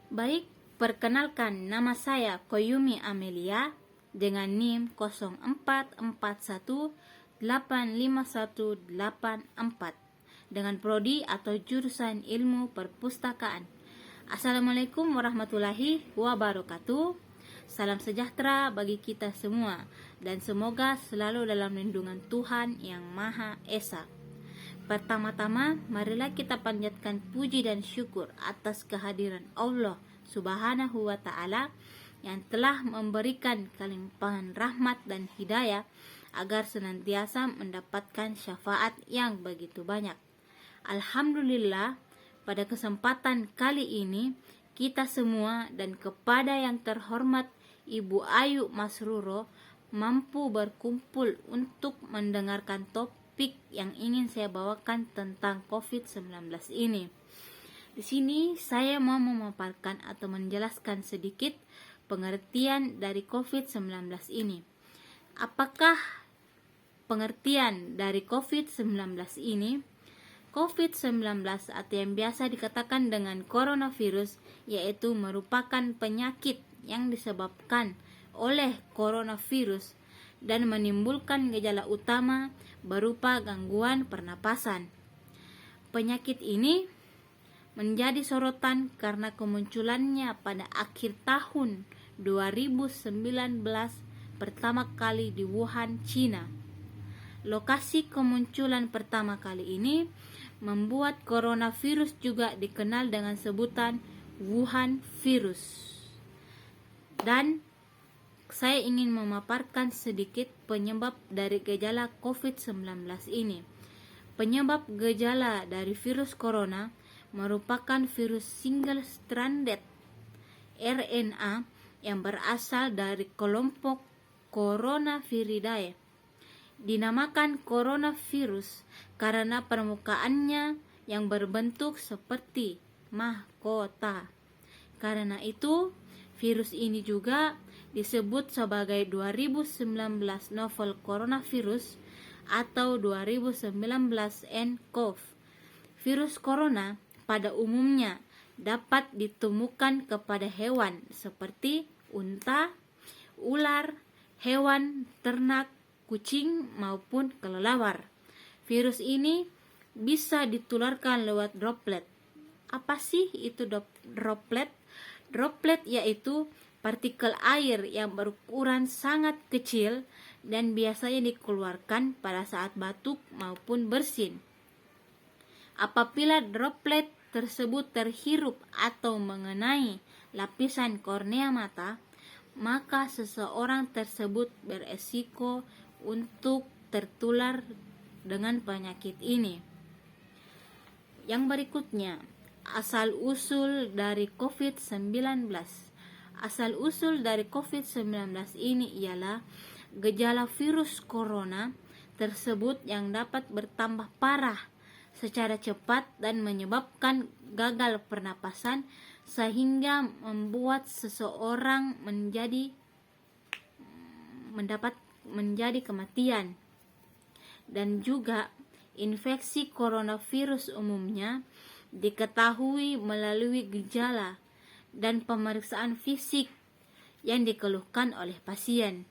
Baik, perkenalkan nama saya Koyumi Amelia dengan NIM 0441851184 dengan prodi atau jurusan Ilmu Perpustakaan. Assalamualaikum warahmatullahi wabarakatuh. Salam sejahtera bagi kita semua dan semoga selalu dalam lindungan Tuhan Yang Maha Esa. Pertama-tama, marilah kita panjatkan puji dan syukur atas kehadiran Allah Subhanahu wa Ta'ala yang telah memberikan kelimpahan rahmat dan hidayah agar senantiasa mendapatkan syafaat yang begitu banyak. Alhamdulillah, pada kesempatan kali ini kita semua dan kepada yang terhormat Ibu Ayu Masruro mampu berkumpul untuk mendengarkan topik yang ingin saya bawakan tentang COVID-19 ini. Di sini saya mau memaparkan atau menjelaskan sedikit pengertian dari COVID-19 ini. Apakah pengertian dari COVID-19 ini? COVID-19 atau yang biasa dikatakan dengan coronavirus yaitu merupakan penyakit yang disebabkan oleh coronavirus dan menimbulkan gejala utama berupa gangguan pernapasan. Penyakit ini menjadi sorotan karena kemunculannya pada akhir tahun 2019 pertama kali di Wuhan, China. Lokasi kemunculan pertama kali ini membuat coronavirus juga dikenal dengan sebutan Wuhan virus. Dan saya ingin memaparkan sedikit penyebab dari gejala COVID-19 ini. Penyebab gejala dari virus corona merupakan virus single-stranded RNA yang berasal dari kelompok Coronaviridae. Dinamakan coronavirus karena permukaannya yang berbentuk seperti mahkota. Karena itu, virus ini juga disebut sebagai 2019 novel coronavirus atau 2019 nCoV. Virus corona pada umumnya dapat ditemukan kepada hewan seperti unta, ular, hewan ternak, kucing maupun kelelawar. Virus ini bisa ditularkan lewat droplet. Apa sih itu droplet? Droplet yaitu partikel air yang berukuran sangat kecil dan biasanya dikeluarkan pada saat batuk maupun bersin. Apabila droplet tersebut terhirup atau mengenai lapisan kornea mata, maka seseorang tersebut beresiko untuk tertular dengan penyakit ini. Yang berikutnya, asal-usul dari COVID-19. Asal-usul dari COVID-19 ini ialah gejala virus corona tersebut yang dapat bertambah parah secara cepat dan menyebabkan gagal pernapasan sehingga membuat seseorang menjadi kematian. Dan juga infeksi coronavirus umumnya diketahui melalui gejala dan pemeriksaan fisik yang dikeluhkan oleh pasien.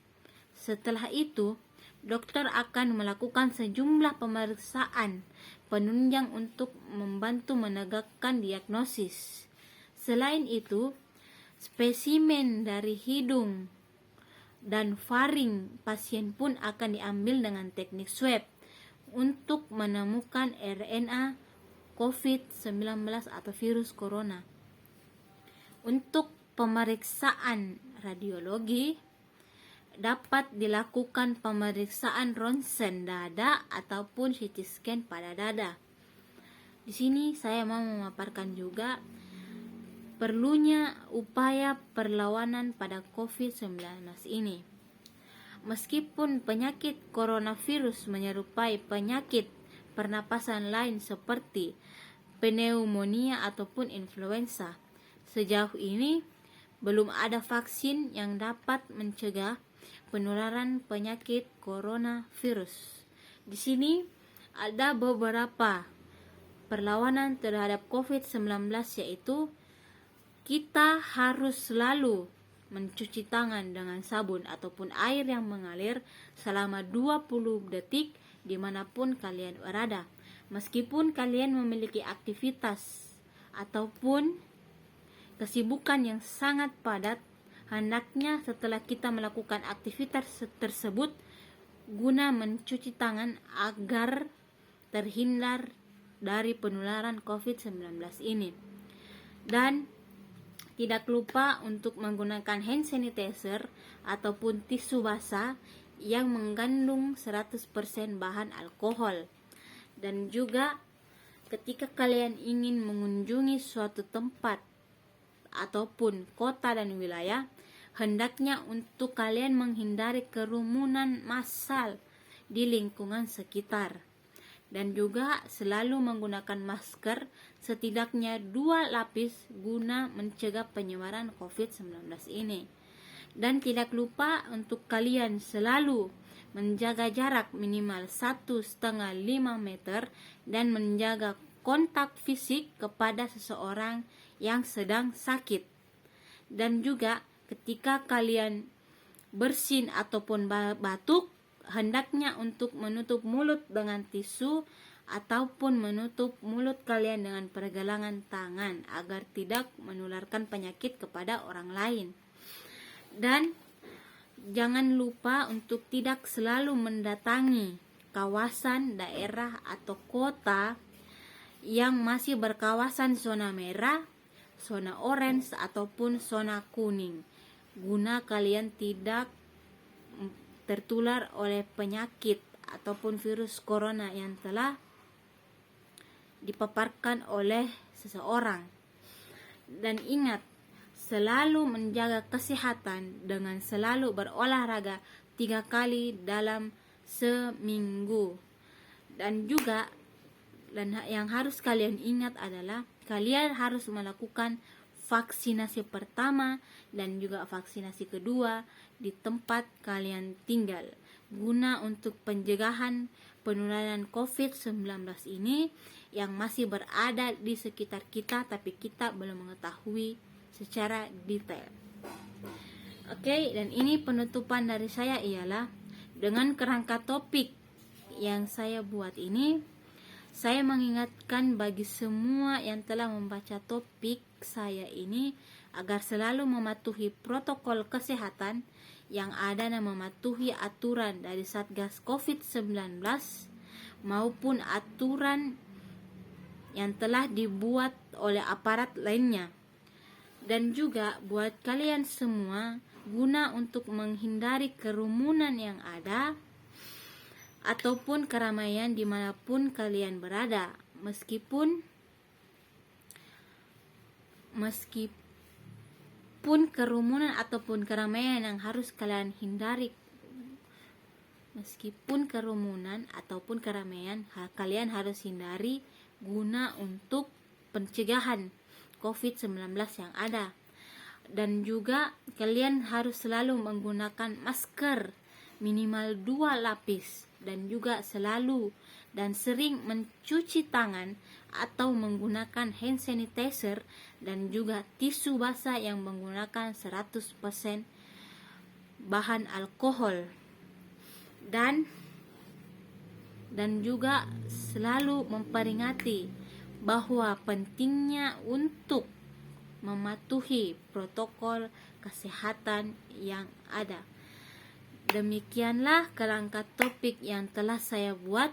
Setelah itu, dokter akan melakukan sejumlah pemeriksaan penunjang untuk membantu menegakkan diagnosis. Selain itu, spesimen dari hidung dan faring pasien pun akan diambil dengan teknik swab untuk menemukan RNA COVID-19 atau virus corona. Untuk pemeriksaan radiologi, dapat dilakukan pemeriksaan ronsen dada ataupun CT scan pada dada. Di sini saya mau memaparkan juga perlunya upaya perlawanan pada COVID-19 ini. Meskipun penyakit coronavirus menyerupai penyakit pernapasan lain seperti pneumonia ataupun influenza, sejauh ini belum ada vaksin yang dapat mencegah penularan penyakit coronavirus. Di sini ada beberapa perlawanan terhadap COVID-19 yaitu kita harus selalu mencuci tangan dengan sabun ataupun air yang mengalir selama 20 detik dimanapun kalian berada. Meskipun kalian memiliki aktivitas ataupun kesibukan yang sangat padat, hendaknya setelah kita melakukan aktivitas tersebut guna mencuci tangan agar terhindar dari penularan COVID-19 ini. Dan tidak lupa untuk menggunakan hand sanitizer ataupun tisu basah yang mengandung 100% bahan alkohol. Dan juga ketika kalian ingin mengunjungi suatu tempat ataupun kota dan wilayah, hendaknya untuk kalian menghindari kerumunan massal di lingkungan sekitar. Dan juga selalu menggunakan masker setidaknya 2 lapis guna mencegah penyebaran COVID-19 ini. Dan tidak lupa untuk kalian selalu menjaga jarak minimal 1,5 meter dan menjaga kontak fisik kepada seseorang yang sedang sakit. Dan juga ketika kalian bersin ataupun batuk, hendaknya untuk menutup mulut dengan tisu ataupun menutup mulut kalian dengan pergelangan tangan agar tidak menularkan penyakit kepada orang lain. Dan jangan lupa untuk tidak selalu mendatangi kawasan, daerah atau kota yang masih berkawasan zona merah, zona orange ataupun zona kuning, guna kalian tidak tertular oleh penyakit ataupun virus corona yang telah dipaparkan oleh seseorang. Dan ingat, selalu menjaga kesehatan dengan selalu berolahraga 3 kali dalam seminggu. Dan juga yang harus kalian ingat adalah kalian harus melakukan vaksinasi pertama dan juga vaksinasi kedua di tempat kalian tinggal guna untuk pencegahan penularan COVID-19 ini yang masih berada di sekitar kita tapi kita belum mengetahui secara detail. Oke, dan ini penutupan dari saya ialah dengan kerangka topik yang saya buat ini, saya mengingatkan bagi semua yang telah membaca topik saya ini agar selalu mematuhi protokol kesehatan yang ada dan mematuhi aturan dari Satgas COVID-19 maupun aturan yang telah dibuat oleh aparat lainnya. Dan juga buat kalian semua guna untuk menghindari kerumunan yang ada ataupun keramaian dimanapun kalian berada, meskipun kerumunan ataupun keramaian yang harus kalian hindari, meskipun kerumunan ataupun keramaian kalian harus hindari guna untuk pencegahan COVID-19 yang ada. Dan juga kalian harus selalu menggunakan masker minimal 2 lapis dan juga selalu dan sering mencuci tangan atau menggunakan hand sanitizer dan juga tisu basah yang menggunakan 100% bahan alkohol. Dan juga selalu memperingati bahwa pentingnya untuk mematuhi protokol kesehatan yang ada. Demikianlah kerangka topik yang telah saya buat.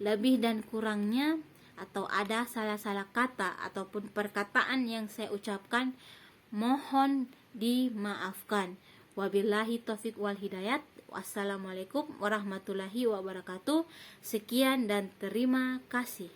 Lebih dan kurangnya atau ada salah-salah kata ataupun perkataan yang saya ucapkan, mohon dimaafkan. Wabillahi taufiq wal hidayat. Wassalamualaikum warahmatullahi wabarakatuh. Sekian dan terima kasih.